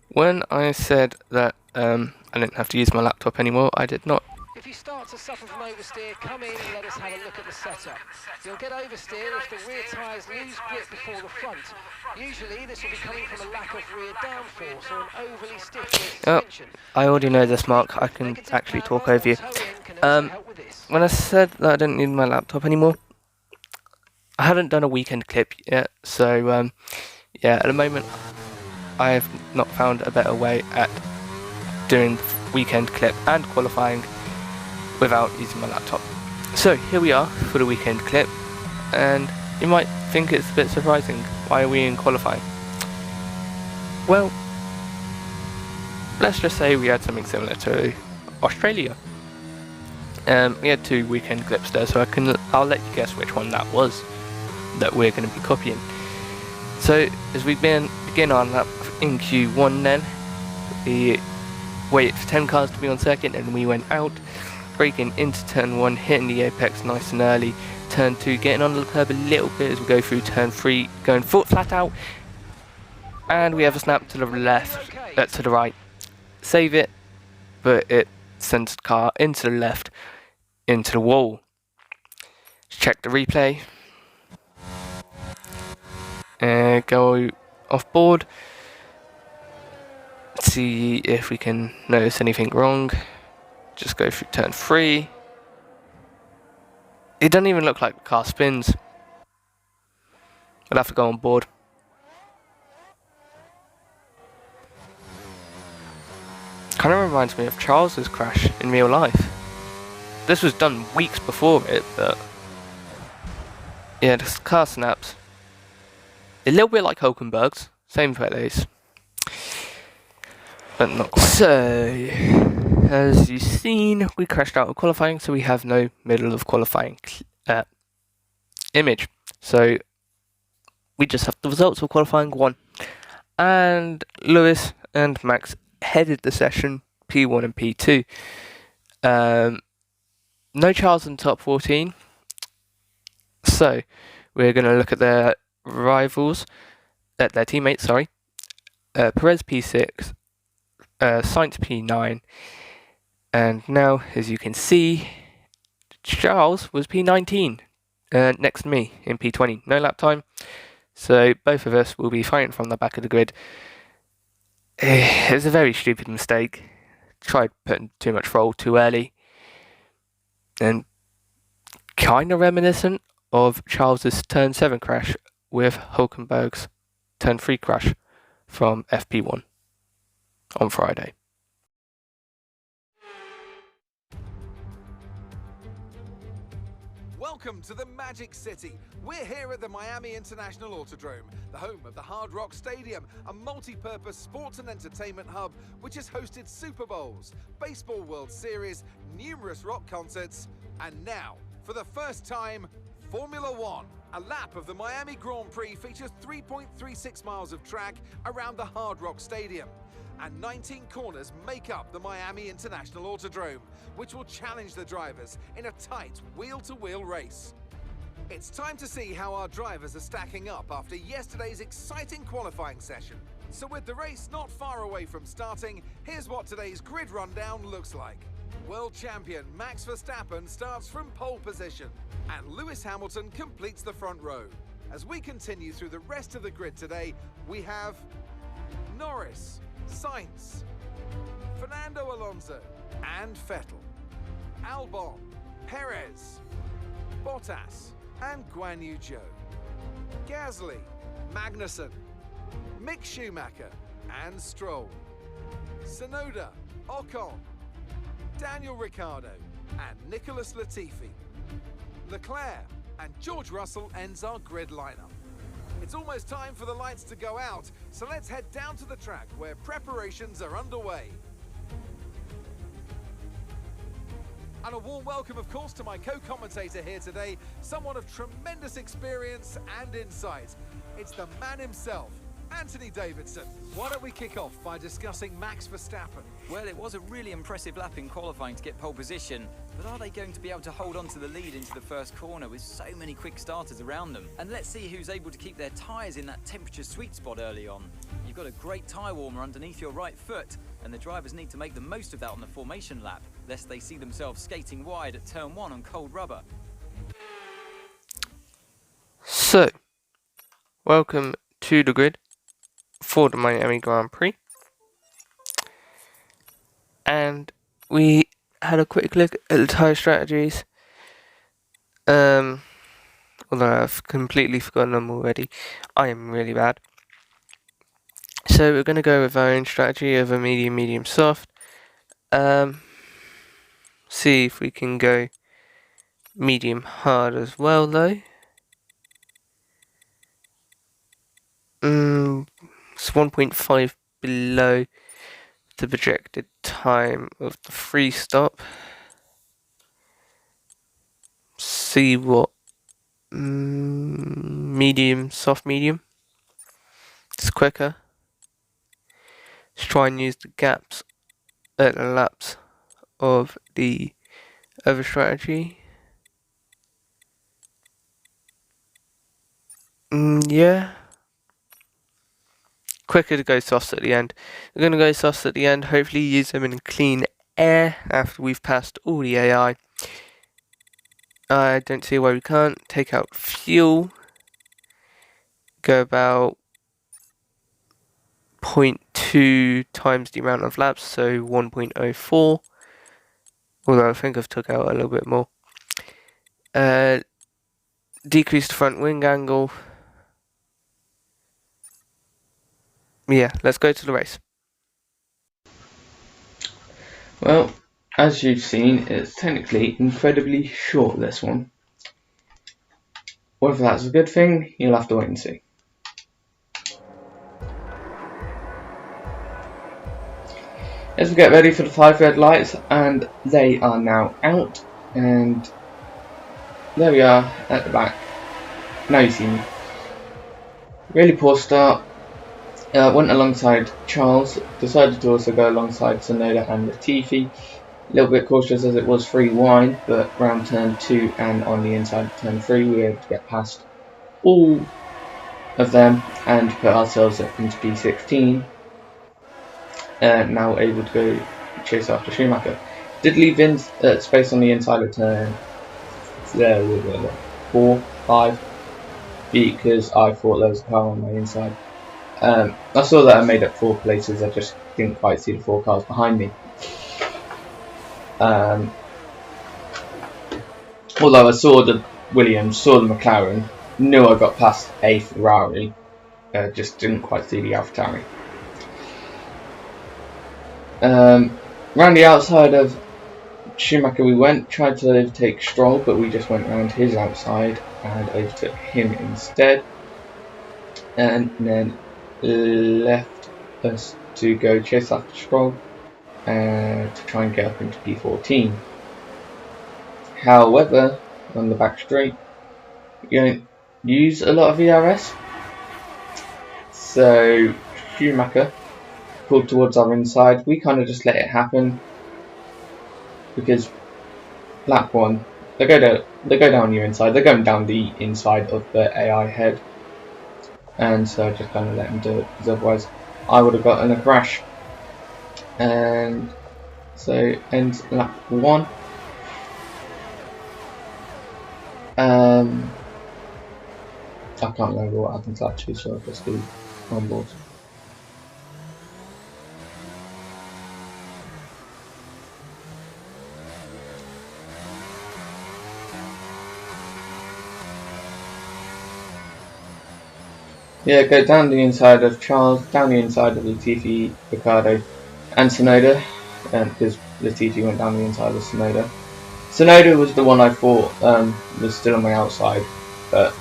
When I said that I didn't have to use my laptop anymore, I did not. If you start to suffer from oversteer, come in and let us have a look at the setup. You'll get oversteer if the rear tyres lose grip before the front. Usually this will be coming from a lack of rear downforce or an overly stiff rear suspension. I already know this, Mark. I can actually talk over you. When I said that I didn't need my laptop anymore, I hadn't done a weekend clip yet, so yeah, at the moment I have not found a better way at doing weekend clip and qualifying without using my laptop. So here we are for the weekend clip, and you might think it's a bit surprising. Why are we in qualifying? Well, let's just say we had something similar to Australia. We had 2 weekend clips there, so I'll let you guess which one that was that we're going to be copying. So as we begin our lap in Q1, then we waited for 10 cars to be on circuit, and we went out, braking into turn 1, hitting the apex nice and early. Turn 2, getting on the curb a little bit as we go through turn 3, going foot flat out, and we have a snap to the left, to the right. Save it, but it sends the car into the left, into the wall. Check the replay. Go off board. See if we can notice anything wrong. Just go through turn 3. It doesn't even look like the car spins. I'll have to go on board. Kind of reminds me of Charles's crash in real life. This was done weeks before it, but yeah, the car snaps. A little bit like Hulkenberg's, same place, but not quite. So, as you've seen, we crashed out of qualifying, so we have no middle of qualifying image. So we just have the results of qualifying 1. And Lewis and Max headed the session P1 and P2. No Charles in top 14. So we're going to look at their rivals, at their teammates, sorry. Perez P6, Sainz P9. And now, as you can see, Charles was P19, next to me in P20. No lap time, so both of us will be fighting from the back of the grid. It's a very stupid mistake. Tried putting too much roll too early. And kind of reminiscent of Charles's turn 7 crash with Hulkenberg's turn 3 crash from FP1 on Friday. Welcome to the Magic City. We're here at the Miami International Autodrome, the home of the Hard Rock Stadium, a multi-purpose sports and entertainment hub which has hosted Super Bowls, Baseball World Series, numerous rock concerts, and now, for the first time, Formula One. A lap of the Miami Grand Prix features 3.36 miles of track around the Hard Rock Stadium, and 19 corners make up the Miami International Autodrome, which will challenge the drivers in a tight wheel-to-wheel race. It's time to see how our drivers are stacking up after yesterday's exciting qualifying session. So with the race not far away from starting, here's what today's grid rundown looks like. World champion Max Verstappen starts from pole position, and Lewis Hamilton completes the front row. As we continue through the rest of the grid today, we have Norris, Sainz, Fernando Alonso and Vettel, Albon, Perez, Bottas and Guan Yu Zhou, Gasly, Magnussen, Mick Schumacher and Stroll, Tsunoda, Ocon, Daniel Ricciardo and Nicholas Latifi, Leclerc and George Russell ends our grid lineup. It's almost time for the lights to go out, so let's head down to the track where preparations are underway. And a warm welcome, of course, to my co-commentator here today, someone of tremendous experience and insight. It's the man himself, Anthony Davidson. Why don't we kick off by discussing Max Verstappen? Well, it was a really impressive lap in qualifying to get pole position, but are they going to be able to hold on to the lead into the first corner with so many quick starters around them? And let's see who's able to keep their tyres in that temperature sweet spot early on. You've You've got a great tyre warmer underneath your right foot, and the drivers need to make the most of that on the formation lap, lest they see themselves skating wide at turn 1 on cold rubber. So, welcome to the grid for the Miami Grand Prix. And we had a quick look at the tyre strategies. Although I've completely forgotten them already. I am really bad. So we're going to go with our own strategy of a medium, soft. See if we can go medium hard as well though. It's 1.5 below the projected time of the free stop. See what medium, soft medium. It's quicker. Let's try and use the gaps at the laps of the other strategy. Yeah. Quicker to go softs at the end. We're going to go softs at the end, hopefully use them in clean air after we've passed all the AI. I don't see why we can't. Take out fuel. Go about 0.2 times the amount of laps, so 1.04. Although I think I've took out a little bit more. Decrease the front wing angle. Yeah, let's go to the race. Well, as you've seen, it's technically incredibly short, this one. Whether that's a good thing, you'll have to wait and see. As we get ready for the 5 red lights, and they are now out, and there we are at the back. Now you see me. Really poor start. Went alongside Charles, decided to also go alongside Sonoda and Latifi. A little bit cautious as it was free wide, but round turn 2 and on the inside of turn 3 we were able to get past all of them and put ourselves up into P16. Now able to go chase after Schumacher. Did leave in space on the inside of turn 4, 5 because I thought there was a car on my inside. I saw that I made up 4 places, I just didn't quite see the 4 cars behind me. Although I saw the Williams, saw the McLaren, knew I got past a Ferrari, just didn't quite see the AlphaTauri. Round the outside of Schumacher we went, tried to overtake Stroll, but we just went round his outside and overtook him instead. And then left us to go chase after Stroll to try and get up into P14. However, on the back straight, you don't use a lot of ERS, so Schumacher pulled towards our inside. We kind of just let it happen because lap 1, they go down your inside. They're going down the inside of the AI head, and so I just kind of let them do it because otherwise I would have gotten a crash. And so ends lap 1. I can't remember what happens actually, so I'll just do on board. Yeah, go down the inside of Charles, down the inside of Latifi, Ricciardo and Sonoda, because Latifi went down the inside of Sonoda. Sonoda was the one I thought was still on my outside, but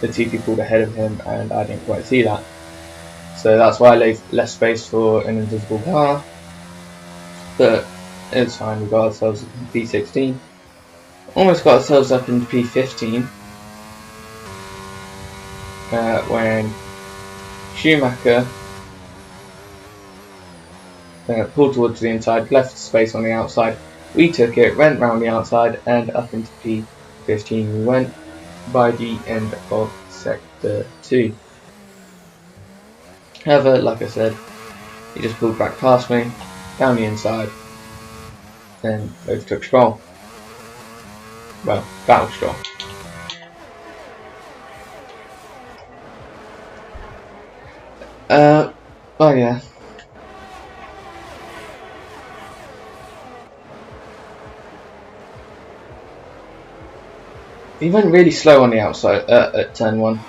Latifi pulled ahead of him and I didn't quite see that. So that's why I left space for an invisible car, but it's fine, we got ourselves up in P16. Almost got ourselves up into P15. When Schumacher pulled towards the inside, left space on the outside, we took it, went round the outside and up into P15 we went by the end of sector 2. However, like I said, he just pulled back past me, down the inside, and overtook Stroll. Well, battle Stroll. Oh yeah. He went really slow on the outside at turn 1.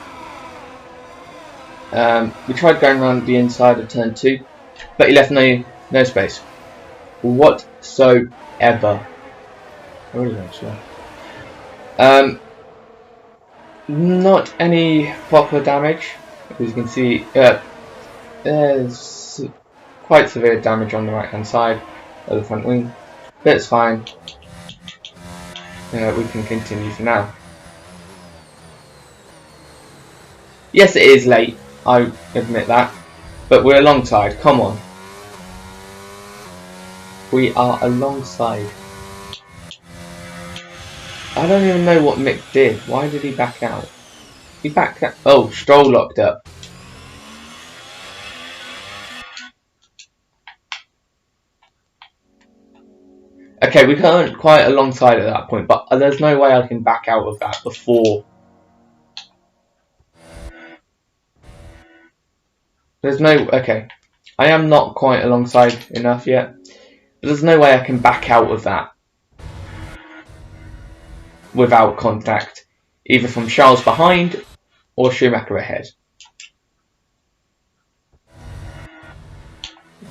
We tried going around the inside of turn 2, but he left no space whatsoever. I really went slow. Not any proper damage. As you can see, there's quite severe damage on the right hand side of the front wing, but it's fine. We can continue for now. Yes, it is late, I admit that, but we're alongside, come on. We are alongside. I don't even know what Mick did. Why did he back out? He backed out. Oh, Stroll locked up. Okay, we weren't quite alongside at that point, but there's no way I can back out of that before. There's no... Okay. I am not quite alongside enough yet. But there's no way I can back out of that without contact. Either from Charles behind or Schumacher ahead.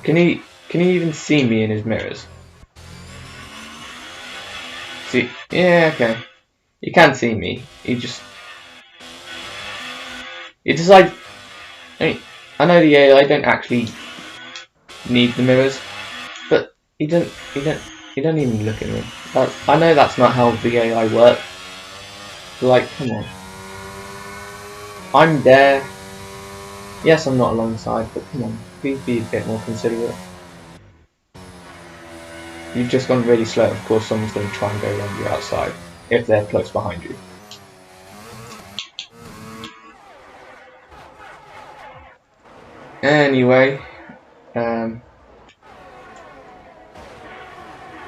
Can he even see me in his mirrors? See? Yeah, okay. He can see me. He decides... I know the AI don't actually need the mirrors, but he don't even look at me. I know that's not how the AI works. But like, come on. I'm there. Yes, I'm not alongside, but come on, please be a bit more considerate. You've just gone really slow. Of course, someone's going to try and go around you outside if they're close behind you. Anyway,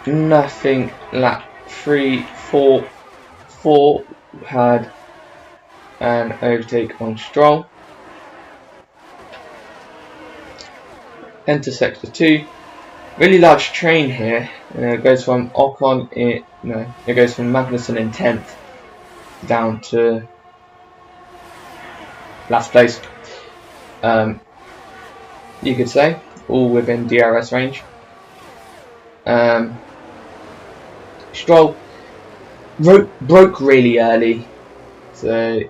nothing. Lap 3, 4 had an overtake on Stroll. Enter sector 2. Really large train here. It goes from Ocon it goes from Magnussen in 10th down to last place. You could say, all within DRS range. Stroll broke really early, so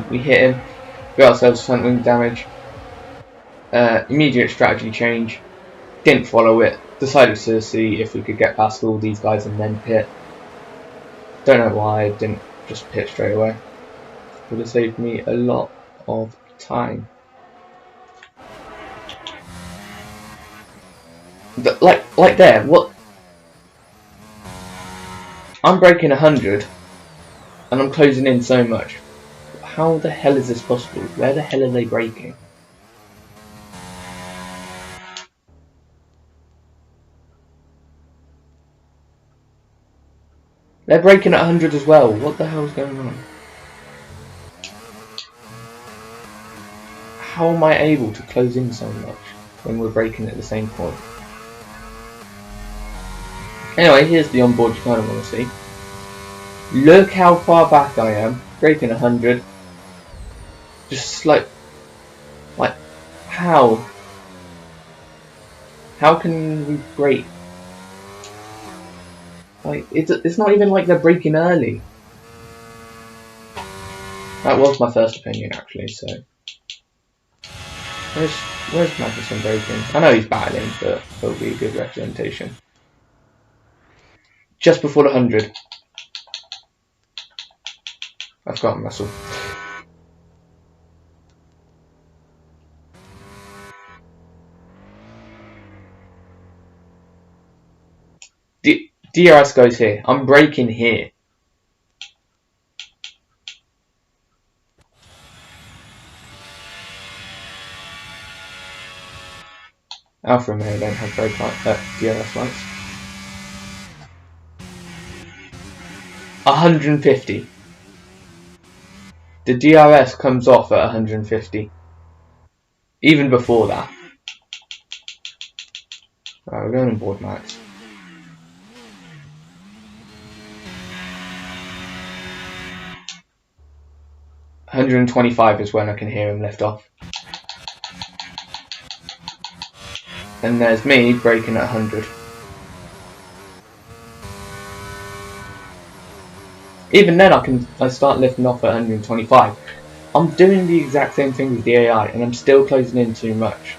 we hit him, got ourselves front wing damage. Immediate strategy change, didn't follow it, decided to see if we could get past all these guys and then pit. Don't know why I didn't just pit straight away. Would have saved me a lot of time. Like there, what? I'm breaking 100 and I'm closing in so much. How the hell is this possible? Where the hell are they braking? They're braking at 100 as well. What the hell is going on? How am I able to close in so much when we're braking at the same point? Anyway, here's the onboard you kind of want to see. Look how far back I am. Braking 100. Just like how? How can we brake? Like it's not even like they're braking early. That was my first opinion actually. So where's Magnussen braking? I know he's battling, but it'll be a good representation. Just before the 100. I've got muscle. DRS goes here. I'm braking here. Alfa Romeo don't have brake light, DRS lights. 150. The DRS comes off at 150. Even before that. Right, we're going on board Max. $125 is when I can hear him lift off. And there's me braking at 100. Even then I start lifting off at 125. I'm doing the exact same thing with the AI and I'm still closing in too much.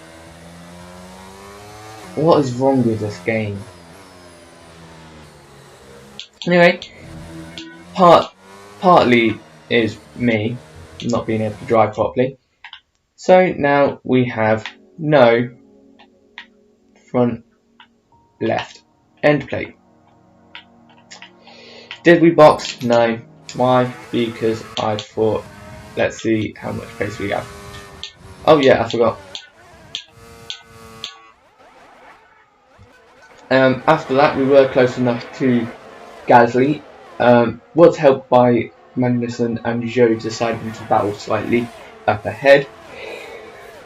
What is wrong with this game? Anyway, partly is me not being able to drive properly. So now we have no front left end plate. Did we box? No. Why? Because I thought, let's see how much pace we have. Oh yeah, I forgot. After that we were close enough to Gasly. Was helped by Magnussen and Zhou deciding to battle slightly up ahead.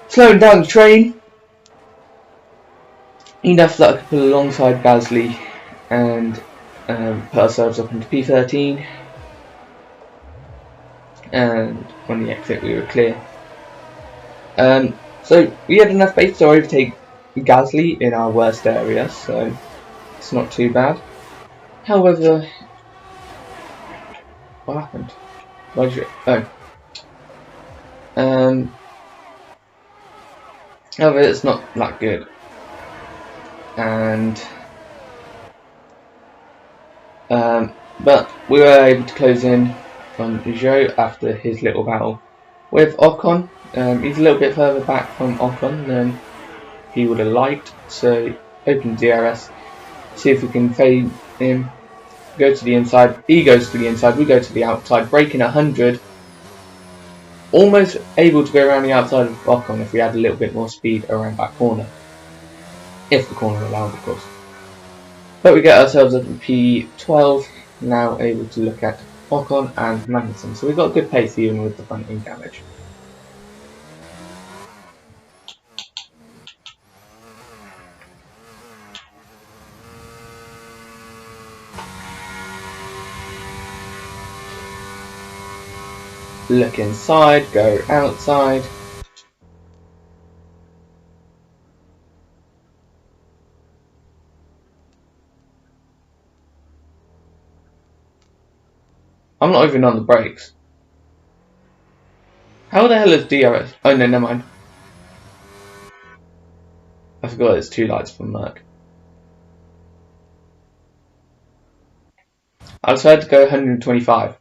Slowing down the train enough that I could pull alongside Gasly and put ourselves up into P13, and on the exit we were clear. So we had enough pace to overtake Gasly in our worst area, so it's not too bad. However, what happened? Why did you? Oh. However, it's not that good, and but we were able to close in on Zhou after his little battle with Ocon. He's a little bit further back from Ocon than he would have liked, so open DRS, see if we can fade him, go to the inside, he goes to the inside, we go to the outside, braking at 100, almost able to go around the outside of Ocon if we had a little bit more speed around that corner, if the corner allowed, of course. But we get ourselves up to P12, now able to look at Ocon and Magnussen, so we've got good pace even with the front end damage. Look inside, go outside. I'm not even on the brakes. How the hell is DRS? Oh no, never mind. I forgot it's two lights from Merc. I decided to go 125.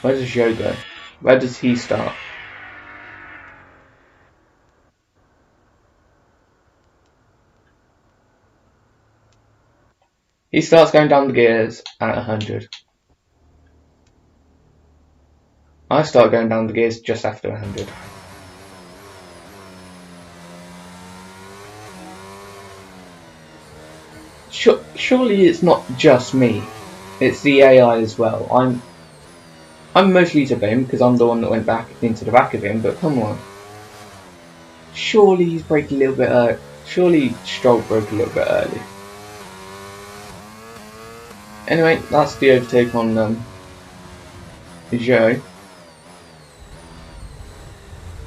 Where does Zhou go? Where does he start? He starts going down the gears at 100. I start going down the gears just after 100. Surely it's not just me. It's the AI as well. I'm mostly to blame because I'm the one that went back into the back of him, but come on. Surely he's braking a little bit early. Surely Stroll broke a little bit early. Anyway, that's the overtake on Zhou.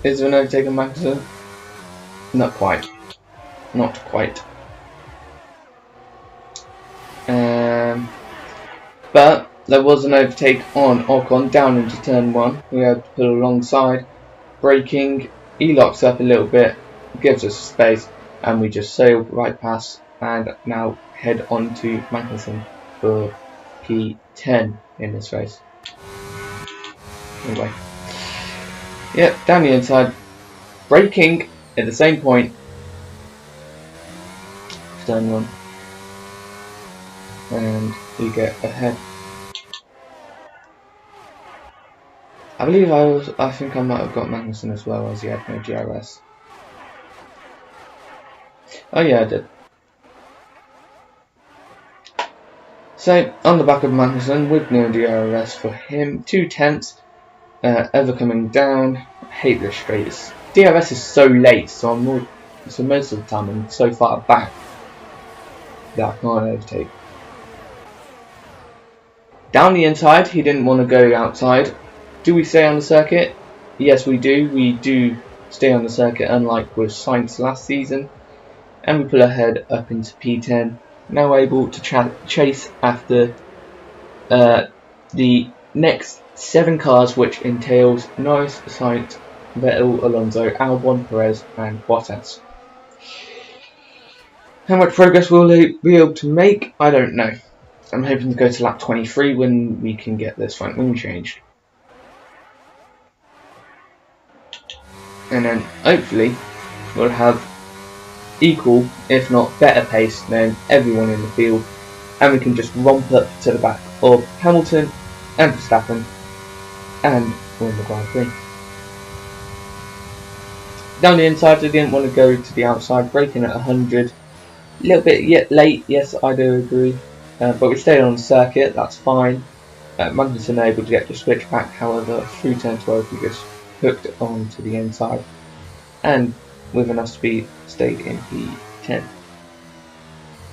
Is there an overtake on Magnussen? Not quite. Not quite. But there was an overtake on Ocon down into turn 1. We had to pull alongside, braking. He locks up a little bit, gives us space, and we just sail right past and now head on to Magnussen for P10 in this race. Anyway, yep, down the inside, braking at the same point, turn 1, and we get ahead. I believe I think I might have got Magnussen as well, as he had no GRS. Oh yeah, I did. So, on the back of Magnussen with no DRS for him, 2 tenths, ever coming down. I hate this straight. DRS is so late, so most of the time I'm so far back that I can't overtake. Down the inside, he didn't want to go outside. Do we stay on the circuit? Yes, we do. We do stay on the circuit, unlike with Sainz last season. And we pull ahead up into P10. Now able to chase after the next 7 cars, which entails Norris, Sainz, Vettel, Alonso, Albon, Perez, and Bottas. How much progress will they be able to make? I don't know. I'm hoping to go to lap 23 when we can get this front wing changed. And then hopefully we'll have equal, if not better pace than everyone in the field, and we can just romp up to the back of Hamilton and Verstappen and win the Grand Prix. Down the inside, I didn't want to go to the outside, braking at 100. A little bit yet late, yes, I do agree, but we stayed on the circuit, that's fine. Magnussen able to get the switch back, however, through turn 12 we just hooked it on to the inside, and with enough speed, stayed in P10.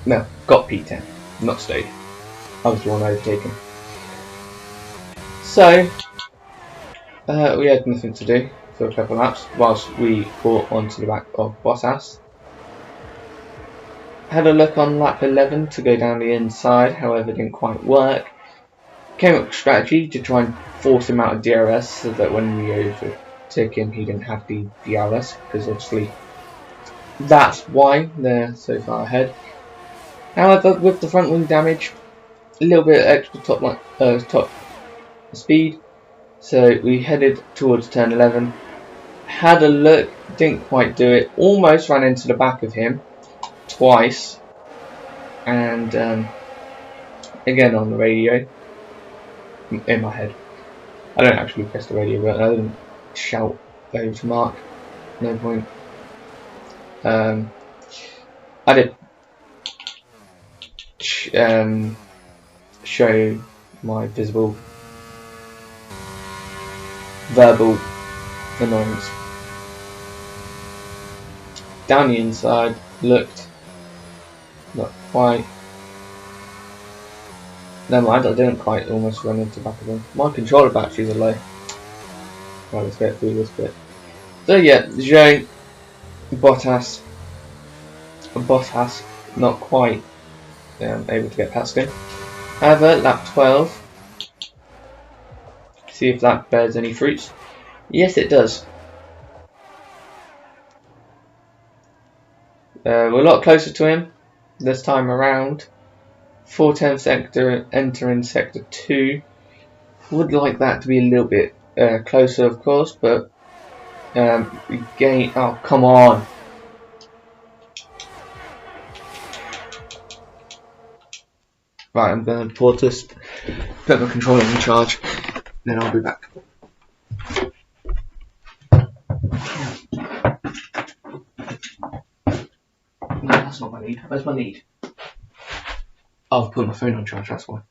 No, got P10, not stayed. I was the one overtaken. So, we had nothing to do for a couple of laps, whilst we brought onto the back of Bottas. Had a look on lap 11 to go down the inside, however didn't quite work. Came up with a strategy to try and force him out of DRS so that when we overtook him he didn't have the DRS, because obviously that's why they're so far ahead. However, with the front wing damage, a little bit of extra top speed, so we headed towards turn 11. Had a look, didn't quite do it, almost ran into the back of him twice, and again on the radio in my head. I don't actually press the radio button, I didn't shout over to Mark, no point. I did show my verbal annoyance. Down the inside, looked not quite. Never mind, I didn't quite almost run into the back of them. My controller batteries are low. Right, let's get through this bit. So yeah, Zhou, Bottas, not quite able to get past him. However, lap 12, see if that bears any fruits. Yes, it does. We're a lot closer to him this time around. 410 sector, entering sector 2. Would like that to be a little bit closer, of course, but we gain. Oh, come on! Right, I'm going to pause this, put my controller in charge, then I'll be back. No, that's not my lead. Where's my lead? Oh, I've put my phone on charge, that's why.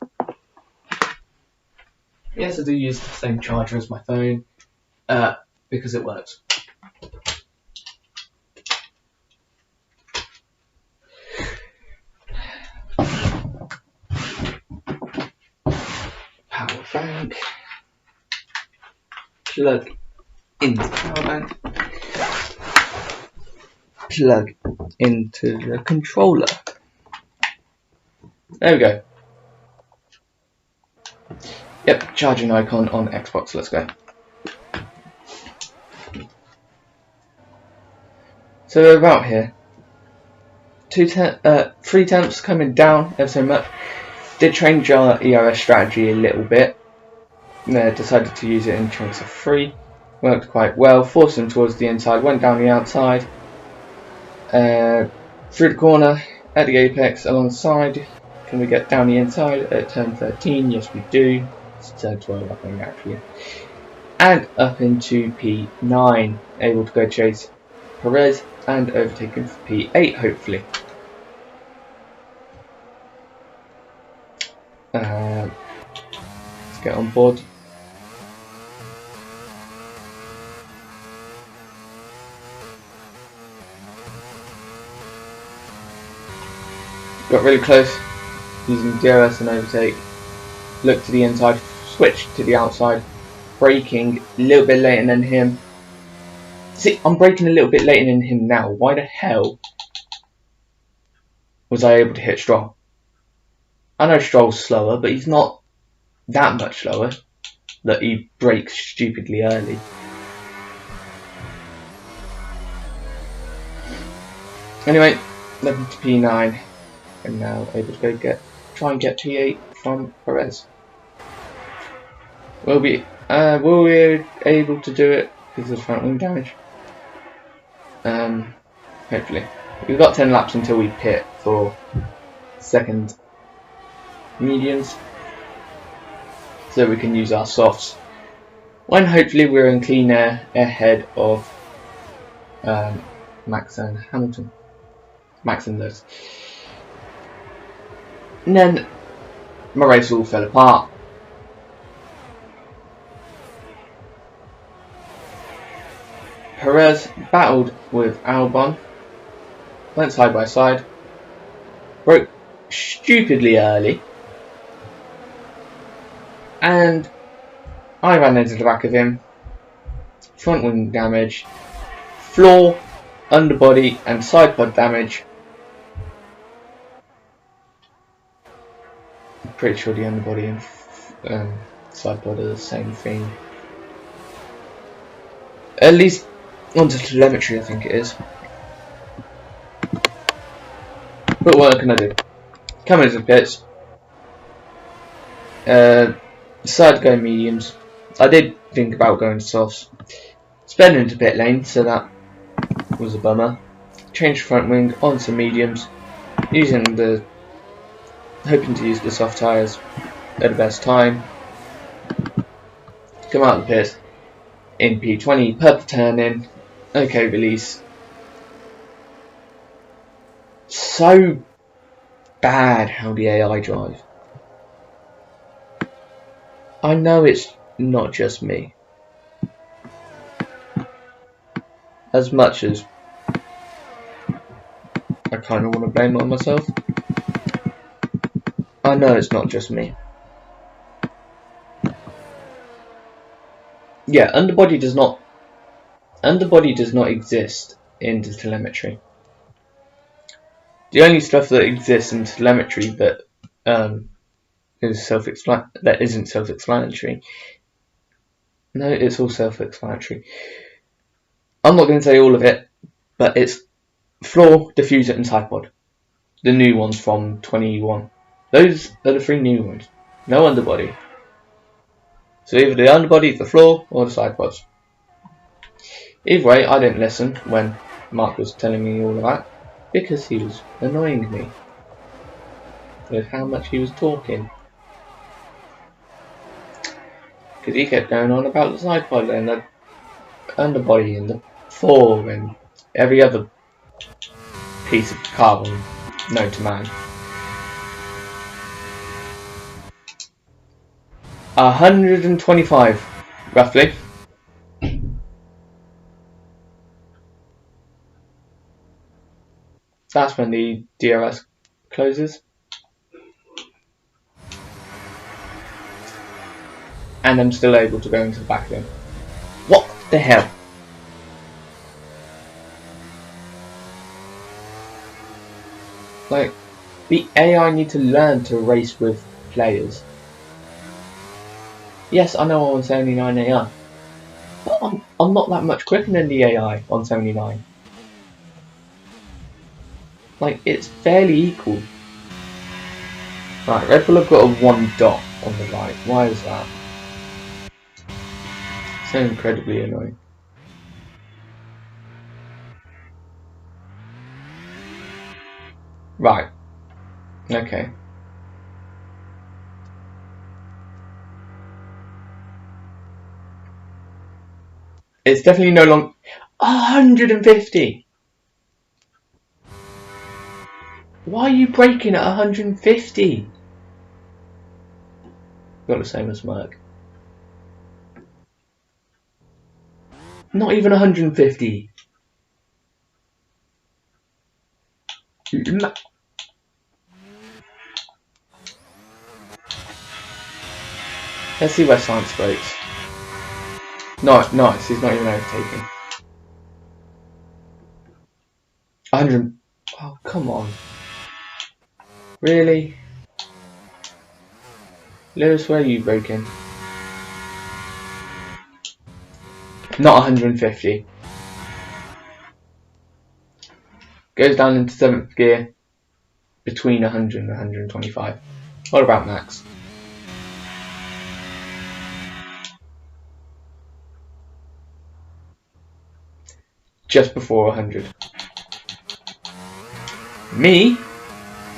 Yes, I do use the same charger as my phone, because it works. Power bank. Plug into the power bank. Plug into the controller. There we go. Yep, charging icon on Xbox, let's go. So we're about here. 3 temps coming down ever so much. Did change our ERS strategy a little bit. Decided to use it in chunks of 3. Worked quite well, forced him towards the inside, went down the outside. Through the corner, at the apex, alongside. Can we get down the inside at turn 13? Yes we do. It's turn 12 I think actually. And up into P9. Able to go chase Perez, and overtaken for P8, hopefully. Let's get on board. Got really close using DRS and overtake. Look to the inside, switch to the outside, braking a little bit later than him. See, I'm braking a little bit later than him now. Why the hell was I able to hit Stroll? I know Stroll's slower, but he's not that much slower that he brakes stupidly early. Anyway, 11 to P9, and now able to go try and get P8 from Perez. Will we able to do it because of the front wing damage? Hopefully. We've got 10 laps until we pit for second mediums, so we can use our softs when hopefully we're in clean air ahead of Max and Hamilton. Max and Lewis. And then my race all fell apart. Perez battled with Albon, went side by side, broke stupidly early, and I ran into the back of him. Front wing damage, floor, underbody and side pod damage. I'm pretty sure the underbody and side pod are the same thing. At least onto telemetry, I think it is. But what can I do? Come into the pits. Decided to go mediums. I did think about going to softs. Sped into pit lane, so that was a bummer. Changed front wing onto mediums, hoping to use the soft tyres at the best time. Come out of the pit in P20, purple turn in, okay release. So bad how the AI drive. I know it's not just me. As much as I kind of want to blame it on myself, I know it's not just me. Yeah, underbody does not exist in the telemetry. The only stuff that exists in telemetry that isn't self-explanatory. No, it's all self-explanatory. I'm not going to say all of it, but it's floor, diffuser and side pod. The new ones from 21. Those are the 3 new ones. No underbody. So either the underbody, the floor, or the side pods. Either way, I didn't listen when Mark was telling me all of that, because he was annoying me with how much he was talking. Because he kept going on about the side pod and the underbody and the floor and every other piece of carbon known to man. 125, roughly. That's when the DRS closes. And I'm still able to go into the back of him. What the hell? Like, the AI need to learn to race with players. Yes, I know I'm on 79 AI, but I'm not that much quicker than the AI on 79. Like, it's fairly equal. Right, Red Bull have got a 1 dot on the right. Why is that? So incredibly annoying. Right. Okay. It's definitely no longer 150. Why are you braking at 150? Got the same as Merc. Not even 150. Let's see where Science breaks. No, nice. He's not even overtaking. 100. Oh, come on. Really? Lewis, where are you breaking? Not 150. Goes down into 7th gear between 100 and 125. What about Max? Just before 100. Me,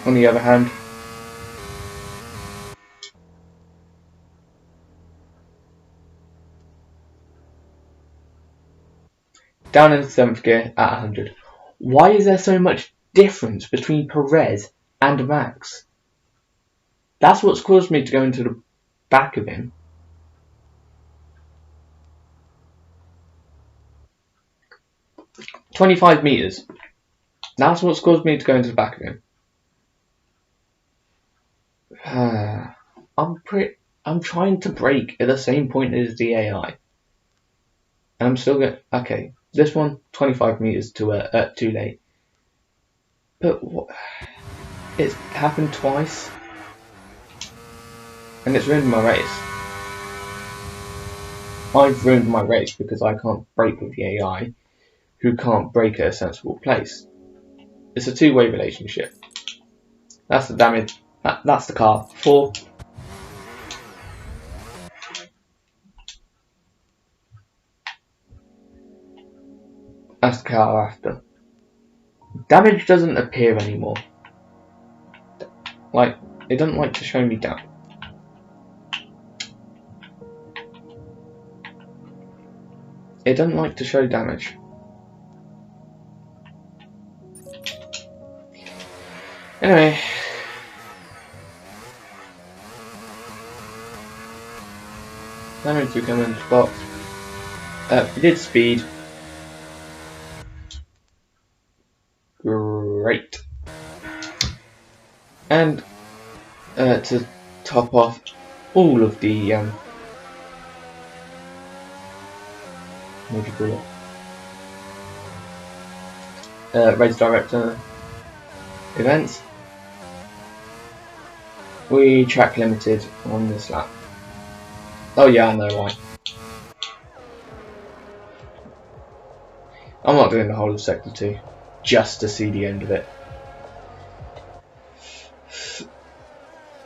on the other hand, down into 7th gear at 100. Why is there so much difference between Perez and Max? That's what's caused me to go into the back of him. "25 meters. That's what's caused me to go into the back of him. I'm trying to brake at the same point as the AI. And I'm still going. Okay, this one, 25 meters too late. But what? It's happened twice. And it's ruined my race. I've ruined my race because I can't brake with the AI, who can't brake at a sensible place. It's a two-way relationship. That's the damage. That's the car. 4. That's the car after. Damage doesn't appear anymore. Like, it doesn't like to show me damage. It doesn't like to show damage. Anyway. Damage to come in the box. We did speed. Great. And to top off all of the what do you call it? Race director events. We track limited on this lap. Oh yeah, I know why. I'm not doing the whole of sector 2 just to see the end of it.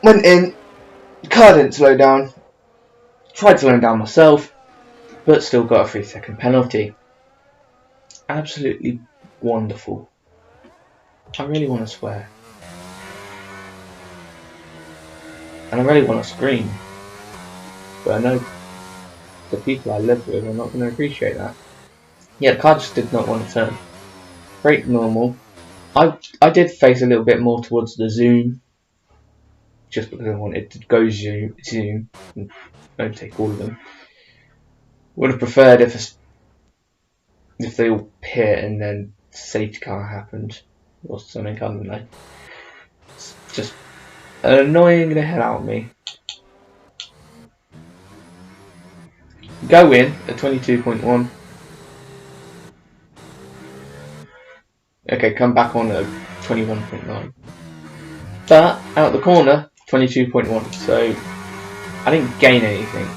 Went in, car didn't slow down, tried slowing down myself, but still got a 3-second penalty. Absolutely wonderful. I really want to swear. And I really want to scream. But I know the people I live with are not going to appreciate that. Yeah, the car just did not want to turn. Brake normal. I did face a little bit more towards the zoom. Just because I wanted to go zoom and overtake all of them. Would have preferred if they all pit and then safety car happened or something, I don't know. It's just annoying the hell out of me. Go in at 22.1. Okay, come back on at 21.9. But out the corner, 22.1. So I didn't gain anything.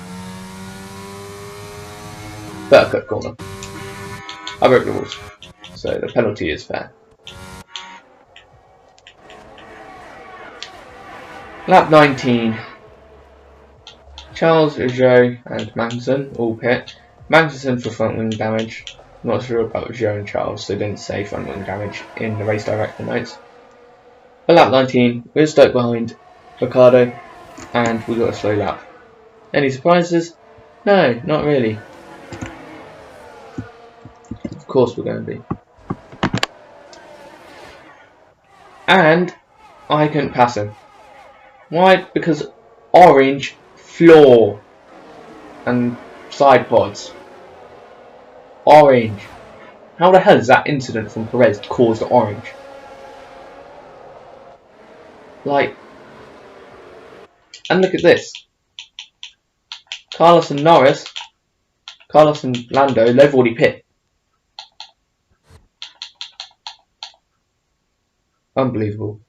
Better cut corner. I broke the rules, so the penalty is fair. Lap 19. Charles, Joe and Magnussen all pit. Magnussen for front wing damage. Not sure about Joe and Charles, so didn't say front wing damage in the race director notes. But lap 19, we're stuck behind Ricardo and we got a slow lap. Any surprises? No, not really. Of course we're going to be. And I couldn't pass him. Why? Because orange floor and side pods. Orange. How the hell is that incident from Perez caused orange? Like, and look at this. Carlos and Lando, they've already pit. Unbelievable.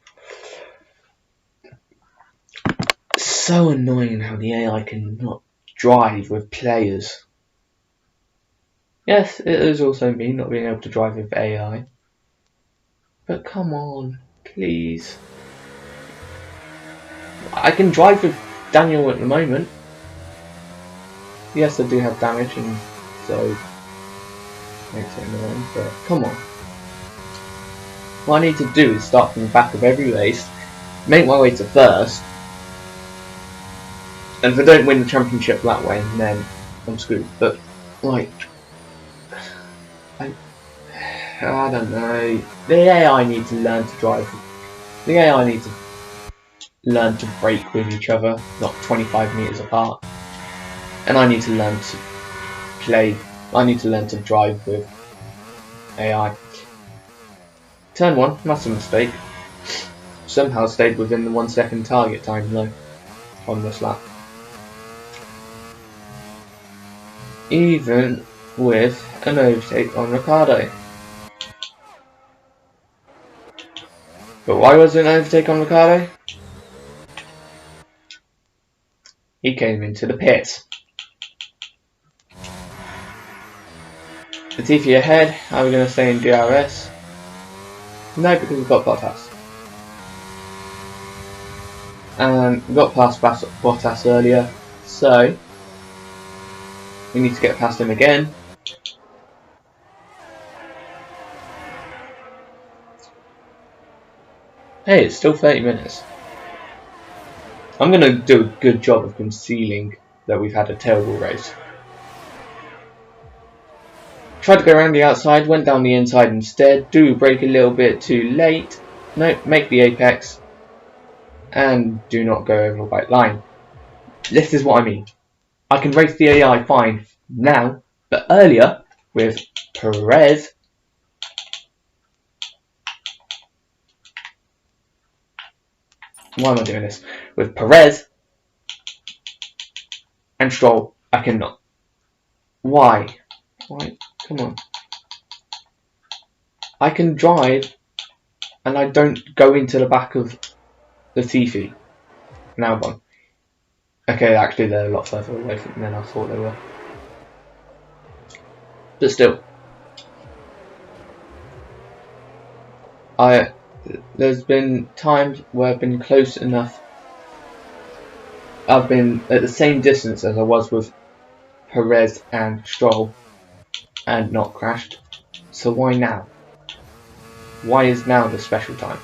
So annoying how the AI cannot drive with players. Yes, it is also me not being able to drive with AI. But come on, please. I can drive with Daniel at the moment. Yes, I do have damage, and so makes it annoying, but come on. What I need to do is start from the back of every race, make my way to first, and if I don't win the championship that way, then I'm screwed. But, like, I don't know. The AI need to learn to drive. The AI need to learn to brake with each other, not 25 meters apart. And I need to learn to play. I need to learn to drive with AI. Turn 1, that's a mistake. Somehow stayed within the 1 second target time though on this lap. Even with an overtake on Ricciardo. But why was it an overtake on Ricciardo? He came into the pits. Latifi ahead. Are we going to stay in DRS? No, because we've got Bottas. And we got past Bottas earlier, so we need to get past him again. Hey, it's still 30 minutes. I'm going to do a good job of concealing that we've had a terrible race. Tried to go around the outside, went down the inside instead. Do brake a little bit too late. No, make the apex. And do not go over the white line. This is what I mean. I can race the AI fine now, but earlier with Perez, why am I doing this? With Perez and Stroll, I cannot. Why? Why? Come on. I can drive and I don't go into the back of Latifi and Albon. Okay, actually they're a lot further away from than I thought they were. But still. There's been times where I've been close enough. I've been at the same distance as I was with Perez and Stroll and not crashed. So why now? Why is now the special time?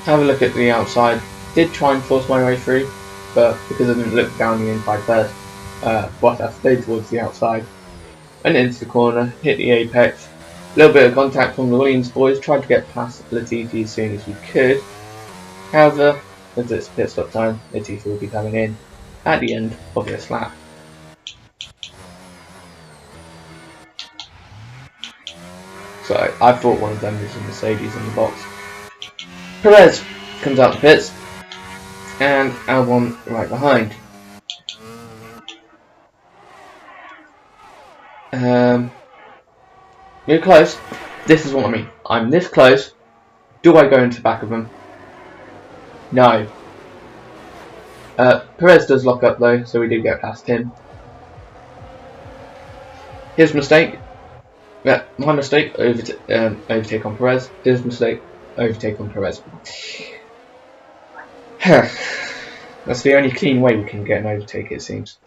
Have a look at the outside. Did try and force my way through, but because I didn't look down the inside first, Bottas stayed towards the outside. Went into the corner, hit the apex. A little bit of contact from the Williams boys, tried to get past Latifi as soon as we could. However, as it's pit stop time, Latifi will be coming in at the end of this lap. So I thought one of them was a Mercedes in the box. Perez comes out the pits, and Albon right behind. You're close. This is what I mean. I'm this close. Do I go into the back of him? No. Perez does lock up though, so we do get past him. His mistake. Yeah, my mistake. Overtake on Perez. His mistake. Overtake on Perez. That's the only clean way we can get an overtake, it seems.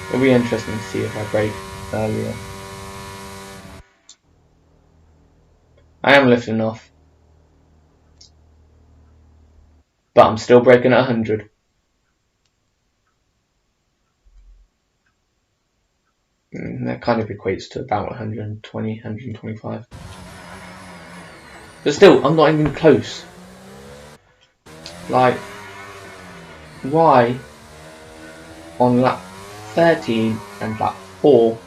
It'll be interesting to see if I brake earlier. I am lifting off, but I'm still braking at 100. kind of equates to about 120, 125. But still, I'm not even close. Like, why on lap 13 and lap 4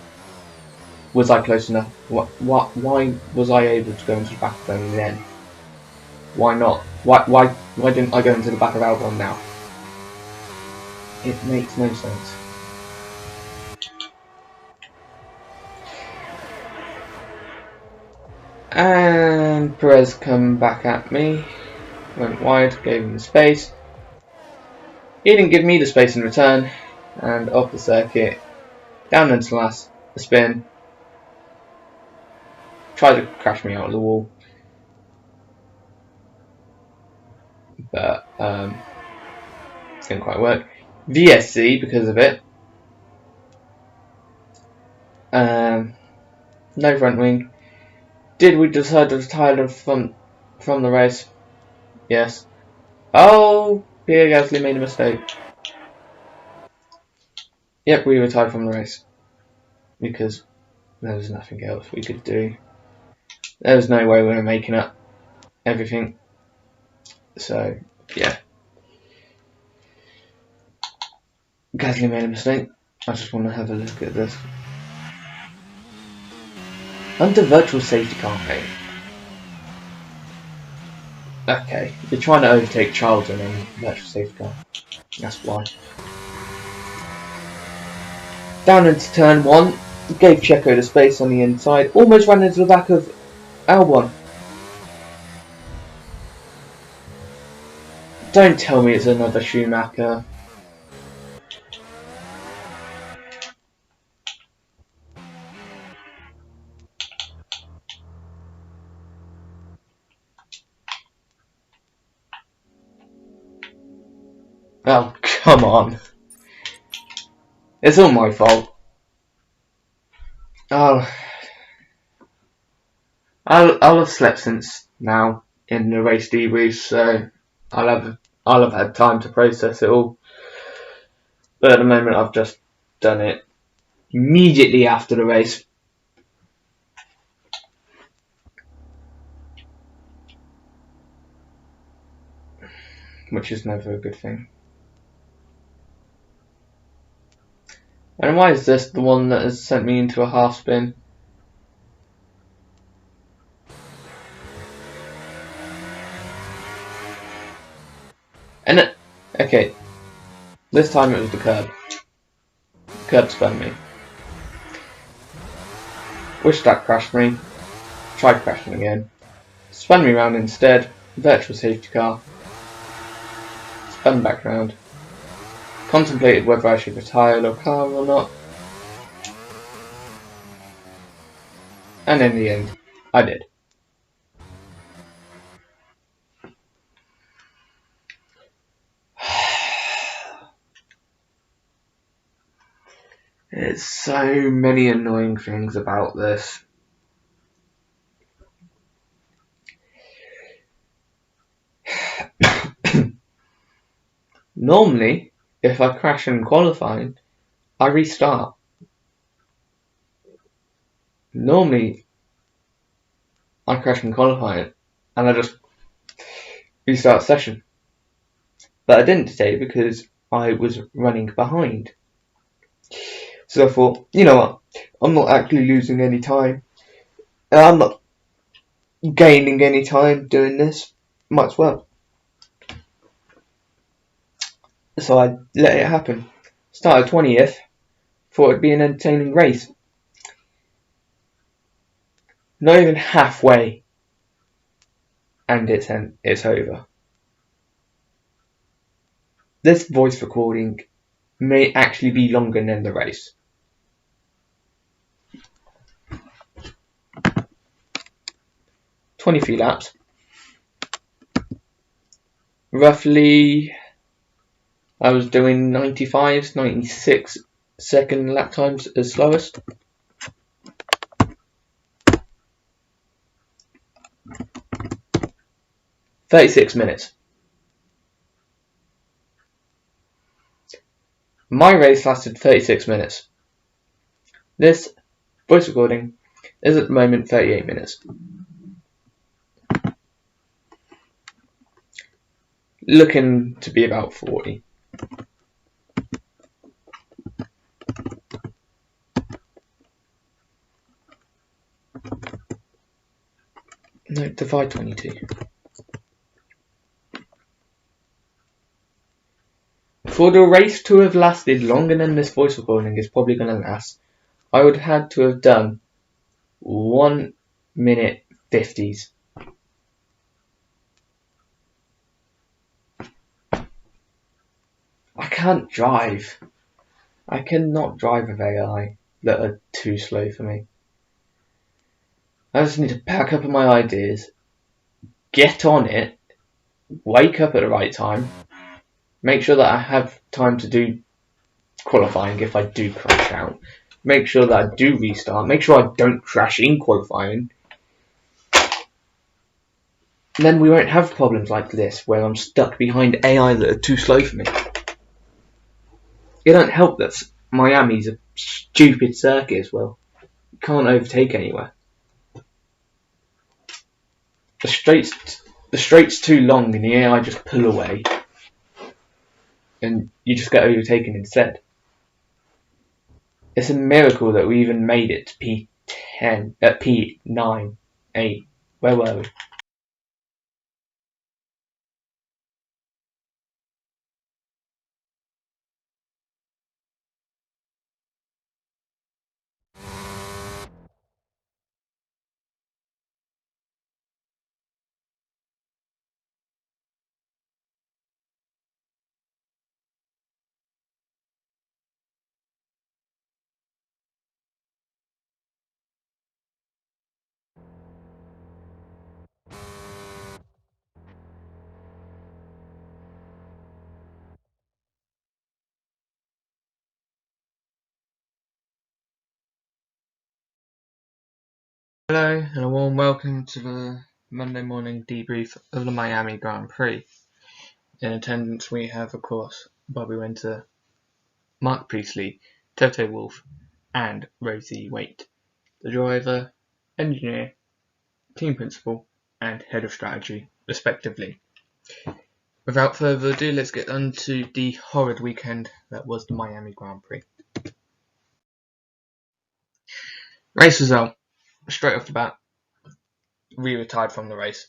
was I close enough? Why was I able to go into the back of them then? Why not? Why didn't I go into the back of Albon now? It makes no sense. And Perez come back at me. Went wide, gave him the space. He didn't give me the space in return. And off the circuit, down into last, a spin. Tried to crash me out of the wall. But didn't quite work. VSC because of it. No front wing. Did we decide to retire from the race? Yes. Oh, Pierre Gasly made a mistake. Yep, we retired from the race because there was nothing else we could do. There was no way we were making up everything. So yeah, Gasly made a mistake. I just want to have a look at this. Under virtual safety car mode. Okay, you're trying to overtake Charlton on virtual safety car. That's why. Down into turn 1, gave Checo the space on the inside, almost ran into the back of Albon. Don't tell me it's another Schumacher. Oh, come on. It's all my fault. Oh, I'll have slept since now in the race debrief, so I'll have had time to process it all. But at the moment, I've just done it immediately after the race. Which is never a good thing. And why is this the one that has sent me into a half spin? And okay, this time it was the curb. Curb spun me. Wish that crashed me. Tried crashing again. Spun me round instead. Virtual safety car. Spun back round. Contemplated whether I should retire the car or not. And in the end, I did. There's so many annoying things about this. Normally, if I crash in qualifying, I restart. Normally, I crash in qualifying and I just restart session. But I didn't today because I was running behind. So I thought, you know what, I'm not actually losing any time. I'm not gaining any time doing this. Might as well. So I let it happen. Started 20th. Thought it'd be an entertaining race. Not even halfway. And it's over. This voice recording may actually be longer than the race. "23 laps. Roughly, I was doing 95s, 96 second lap times as slowest. "36 minutes. My race lasted 36 minutes. This voice recording is at the moment 38 minutes. Looking to be about 40. No, divide 22. For the race to have lasted longer than this voice recording is probably going to last, I would have had to have done 1 minute 50s. I can't drive. I cannot drive with AI that are too slow for me. I just need to pack up my ideas, get on it, wake up at the right time, make sure that I have time to do qualifying if I do crash out, make sure that I do restart, make sure I don't crash in qualifying. Then we won't have problems like this where I'm stuck behind AI that are too slow for me. It don't help that Miami's a stupid circuit as well. You can't overtake anywhere. The straight's too long and the AI just pull away and you just get overtaken instead. It's a miracle that we even made it to P10, P9, 8. Where were we? Hello and a warm welcome to the Monday morning debrief of the Miami Grand Prix. In attendance we have, of course, Bobbi Winter, Mark Priestley, Toto Wolff and Rosie Waite, the driver, engineer, team principal and head of strategy, respectively. Without further ado, let's get on to the horrid weekend that was the Miami Grand Prix. Race result. Straight off the bat, we retired from the race.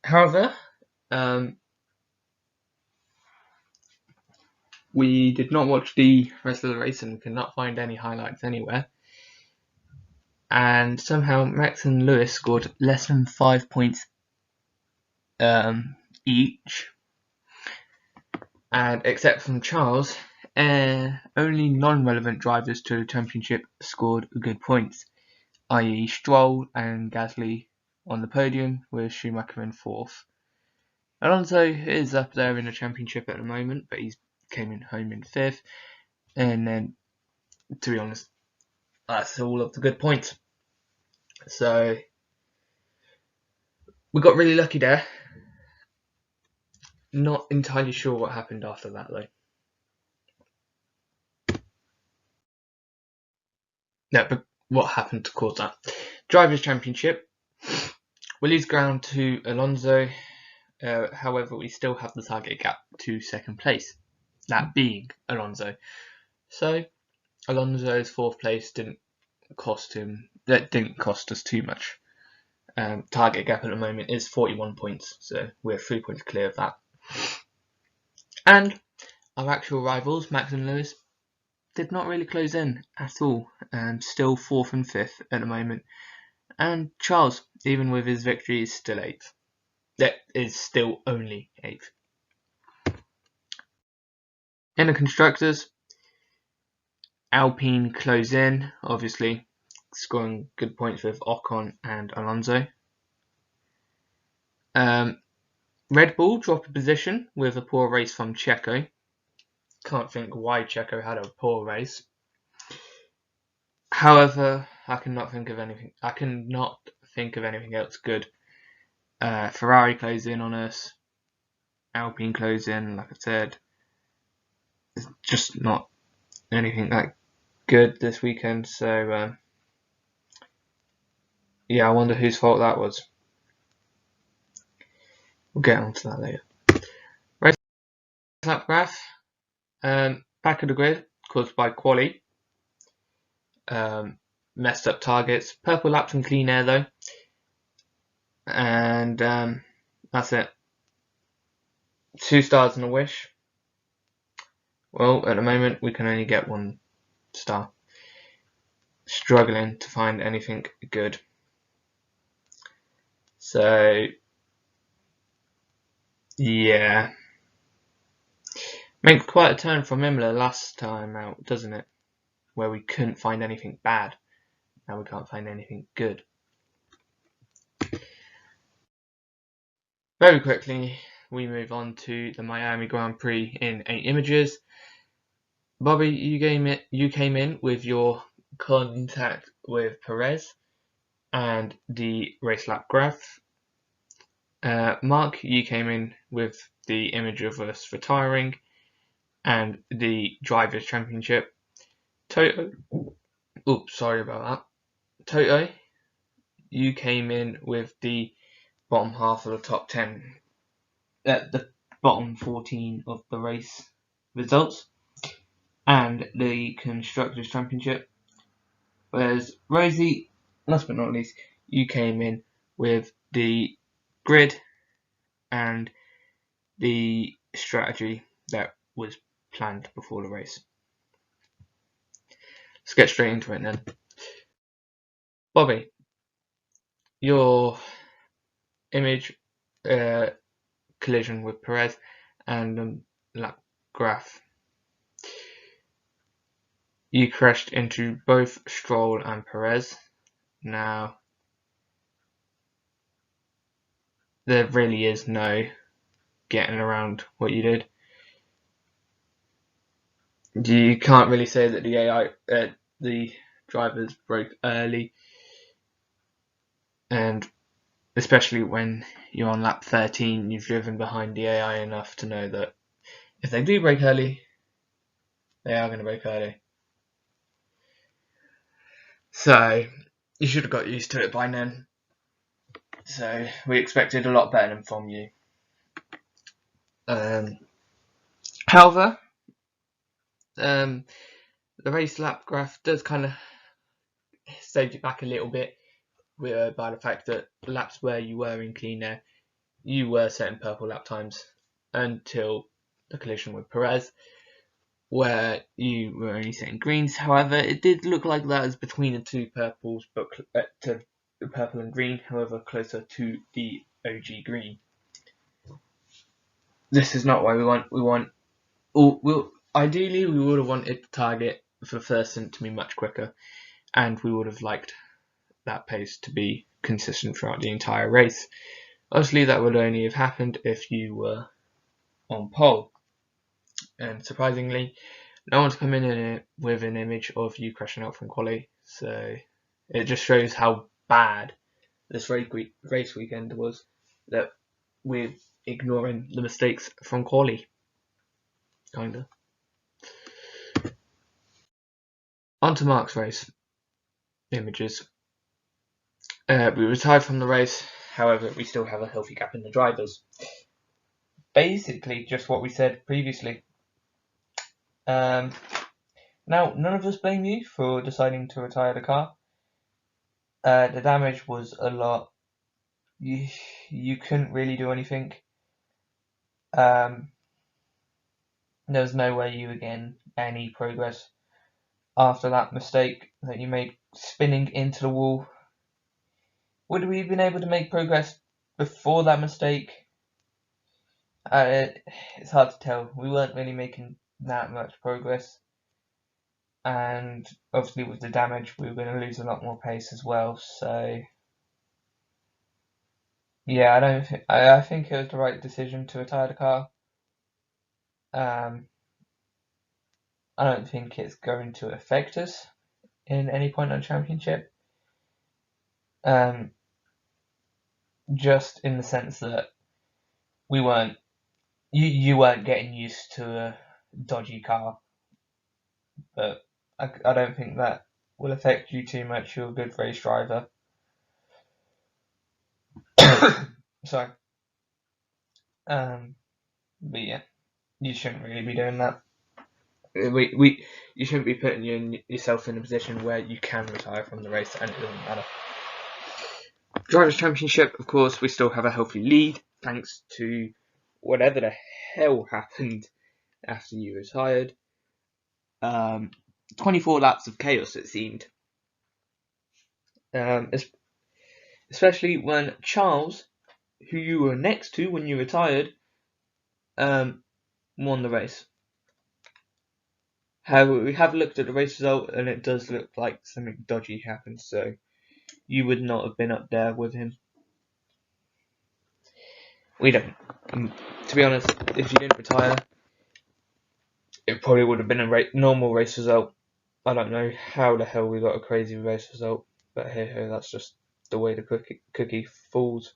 However, we did not watch the rest of the race and could not find any highlights anywhere. And somehow Max and Lewis scored less than 5 points each. And except from Charles, only non-relevant drivers to the championship scored good points, i.e. Stroll and Gasly on the podium with Schumacher in 4th. Alonso is up there in the championship at the moment, but he's came in home in 5th. And then, to be honest, that's all of the good points. So, we got really lucky there. Not entirely sure what happened after that though. No, but what happened to cause that? Drivers' Championship. We lose ground to Alonso. However, we still have the target gap to second place, that being Alonso. So, Alonso's 4th place didn't cost us too much. Target gap at the moment is 41 points, so we're 3 points clear of that. And our actual rivals, Max and Lewis, did not really close in at all, and still 4th and 5th at the moment. And Charles, even with his victory, is still 8th. That is still only 8th. In the constructors, Alpine close in, obviously scoring good points with Ocon and Alonso. Red Bull drop a position with a poor race from Checo. Can't think why Checo had a poor race. However, I cannot think of anything else good. Ferrari close in on us. Alpine close in, like I said. It's just not anything that good this weekend. So yeah, I wonder whose fault that was. We'll get onto that later. Race lap graph. Back of the grid, caused by quali. Messed up targets. Purple laps and clean air though. And that's it. 2 stars and a wish. Well, at the moment we can only get 1 star. Struggling to find anything good. So yeah, makes quite a turn from Imola last time out, doesn't it? Where we couldn't find anything bad. Now we can't find anything good. Very quickly, we move on to the Miami Grand Prix in 8 images. Bobbi, you came in with your contact with Perez and the race lap graph. Mark, you came in with the image of us retiring and the Drivers' Championship. Toto, oops, sorry about that. Toto, you came in with the bottom half of the top 10, the bottom 14 of the race results, and the Constructors' Championship. Whereas Rosie, last but not least, you came in with the grid and the strategy that was planned before the race. Let's get straight into it then. Bobbi, your image collision with Perez and lap graph. You crashed into both Stroll and Perez. Now, there really is no getting around what you did. You can't really say that the drivers broke early, and especially when you're on lap 13, you've driven behind the AI enough to know that if they do break early, they are going to break early. So you should have got used to it by then. So we expected a lot better than from you. However, the race lap graph does kind of save you back a little bit by the fact that laps where you were in clean air, you were setting purple lap times until the collision with Perez, where you were only setting greens. However, it did look like that was between the 2 purples, but to the purple and green, however, closer to the OG green. This is not what we want. Ideally, we would have wanted the target for first stint to be much quicker, and we would have liked that pace to be consistent throughout the entire race. Obviously, that would only have happened if you were on pole. And surprisingly, no one's come in with an image of you crashing out from quali, so it just shows how bad this race weekend was, that we're ignoring the mistakes from quali. Kinda. On to Mark's race images. We retired from the race, however, we still have a healthy gap in the drivers. Basically, just what we said previously. Now, none of us blame you for deciding to retire the car. The damage was a lot. You couldn't really do anything. There was no way you were getting any progress after that mistake that you made spinning into the wall. Would we have been able to make progress before that mistake? It's hard to tell. We weren't really making that much progress, and obviously with the damage we were going to lose a lot more pace as well. So yeah, I think it was the right decision to retire the car. I don't think it's going to affect us in any point on championship. Just in the sense that we weren't, you weren't getting used to a dodgy car, but I don't think that will affect you too much. You're a good race driver. Sorry. But yeah, you shouldn't really be doing that. You shouldn't be putting yourself in a position where you can retire from the race and it doesn't matter. Drivers' Championship, of course, we still have a healthy lead thanks to whatever the hell happened after you retired. 24 laps of chaos, it seemed. Especially when Charles, who you were next to when you retired, won the race. However, we have looked at the race result and it does look like something dodgy happened, so you would not have been up there with him. We don't. To be honest, if you didn't retire, it probably would have been a normal race result. I don't know how the hell we got a crazy race result, but hey, that's just the way the cookie falls.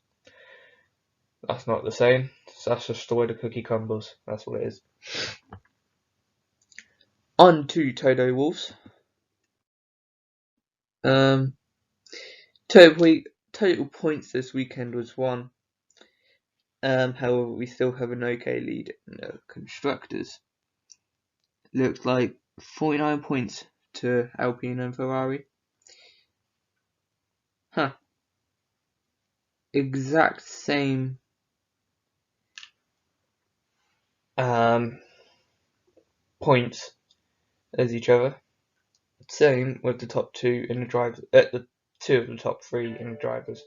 That's not the same. That's just the way the cookie crumbles. That's what it is. On to Toto Wolves. Total points this weekend was 1. However, we still have an okay lead in the constructors. Looks like 49 points to Alpine and Ferrari. Exact same points as each other. Same with the top 2 in the drivers. The 2 of the top 3 in the drivers.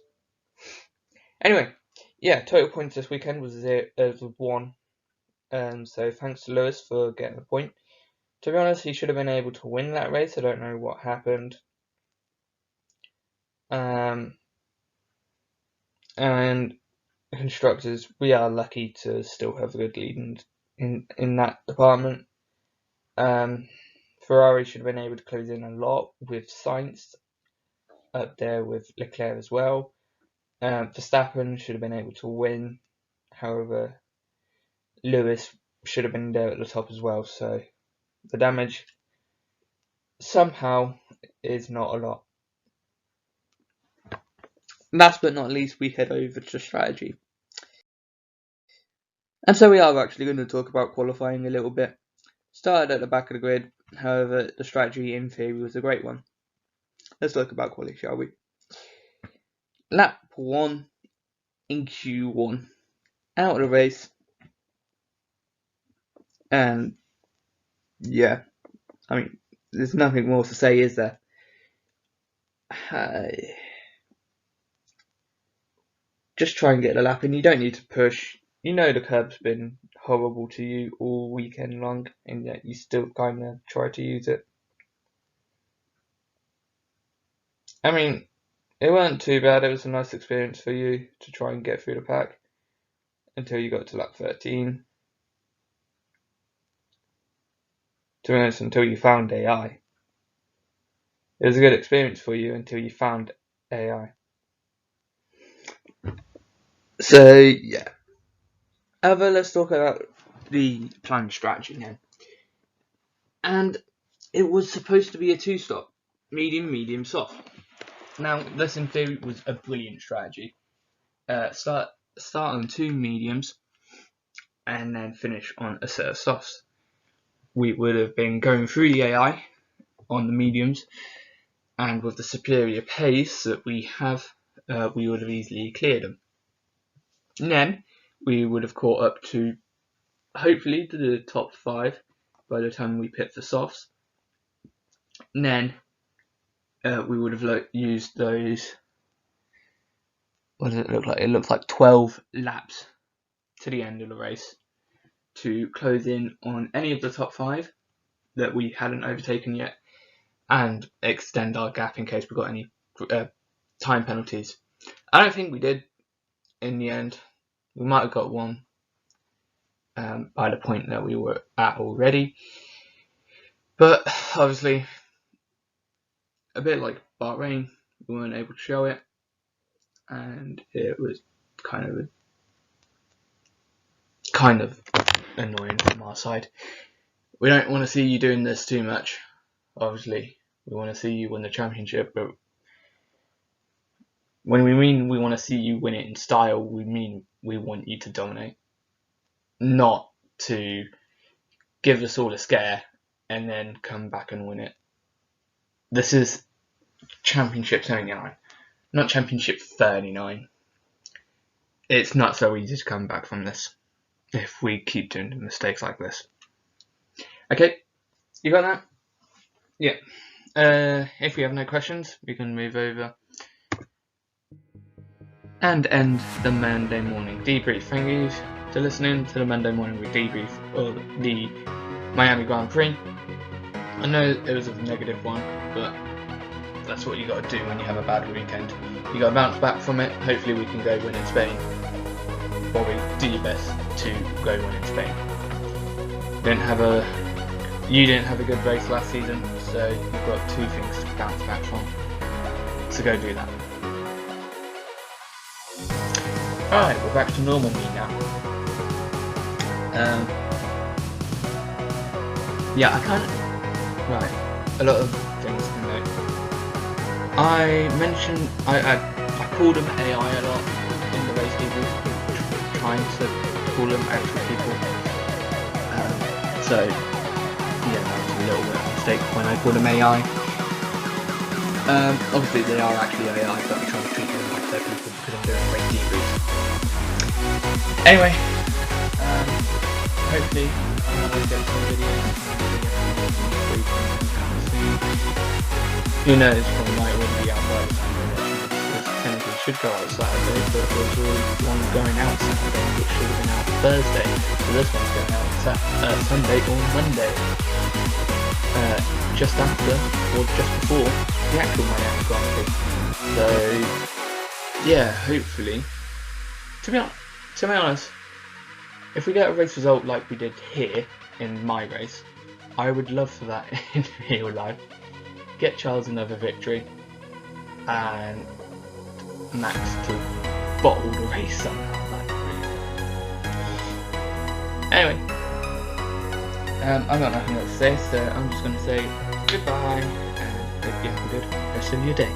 Anyway, yeah, total points this weekend was 1. So thanks to Lewis for getting the point. To be honest, he should have been able to win that race. I don't know what happened. And constructors, we are lucky to still have a good lead in that department. Ferrari should have been able to close in a lot with Sainz up there with Leclerc as well. Verstappen should have been able to win. However, Lewis should have been there at the top as well. So the damage somehow is not a lot. Last but not least, we head over to strategy. And so we are actually going to talk about qualifying a little bit. Started at the back of the grid, however, the strategy in theory was a great one. Let's talk about quality, shall we? Lap 1 in Q1. Out of the race. And yeah, I mean, there's nothing more to say, is there? Just try and get the lap in. You don't need to push. You know the curb's been horrible to you all weekend long, and yet you still kind of try to use it. I mean, it weren't too bad. It was a nice experience for you to try and get through the pack until you got to lap 13. To be honest, until you found AI. It was a good experience for you until you found AI. So, yeah. However, let's talk about the planned strategy now. And it was supposed to be a 2-stop. Medium, medium, soft. Now, this in theory was a brilliant strategy. Start on 2 mediums and then finish on a set of softs. We would have been going through the AI on the mediums, and with the superior pace that we have, we would have easily cleared them. And then we would have caught up to hopefully to the top 5 by the time we pit for softs. And then we would have used those. What does it look like? It looks like 12 laps to the end of the race to close in on any of the top 5 that we hadn't overtaken yet, and extend our gap in case we got any time penalties. I don't think we did in the end. We might have got one by the point that we were at already, but obviously a bit like Bahrain, we weren't able to show it, and it was kind of annoying from our side. We don't want to see you doing this too much. Obviously, we want to see you win the championship, but When we mean we want to see you win it in style, we mean we want you to dominate. Not to give us all a scare and then come back and win it. This is Championship 79, not Championship 39. It's not so easy to come back from this if we keep doing mistakes like this. Okay, you got that? Yeah. If we have no questions, we can move over and end the Monday morning debrief. Thank you for listening to the Monday morning debrief of the Miami Grand Prix. I know it was a negative one, but that's what you got to do when you have a bad weekend. You got to bounce back from it. Hopefully we can go win in Spain. Bobbi, do your best to go win in Spain. You didn't have a good race last season, so you've got 2 things to bounce back from. So go do that. Alright, we're back to normal me now. Yeah, I can't. Right, a lot of things to note. I mentioned I called them AI a lot in the race debrief, trying to call them actual people. So yeah, that was a little bit of a mistake when I called them AI. Obviously they are actually AI, but I'm trying to treat them like they're people because I'm doing a race debrief. Anyway, hopefully we'll get some videos. Who knows, one might already be out by the time this technically should go out Saturday, but there's one going out Saturday which should have been out Thursday, so this one's going out Sunday or Monday, just after or just before the actual Miami Grand Prix. So yeah, hopefully, to be honest, if we get a race result like we did here in my race, I would love for that in real life. Get Charles another victory and Max to bottle the race somehow. Anyway, I've got nothing else to say, so I'm just going to say goodbye and hope you have a good rest of your day.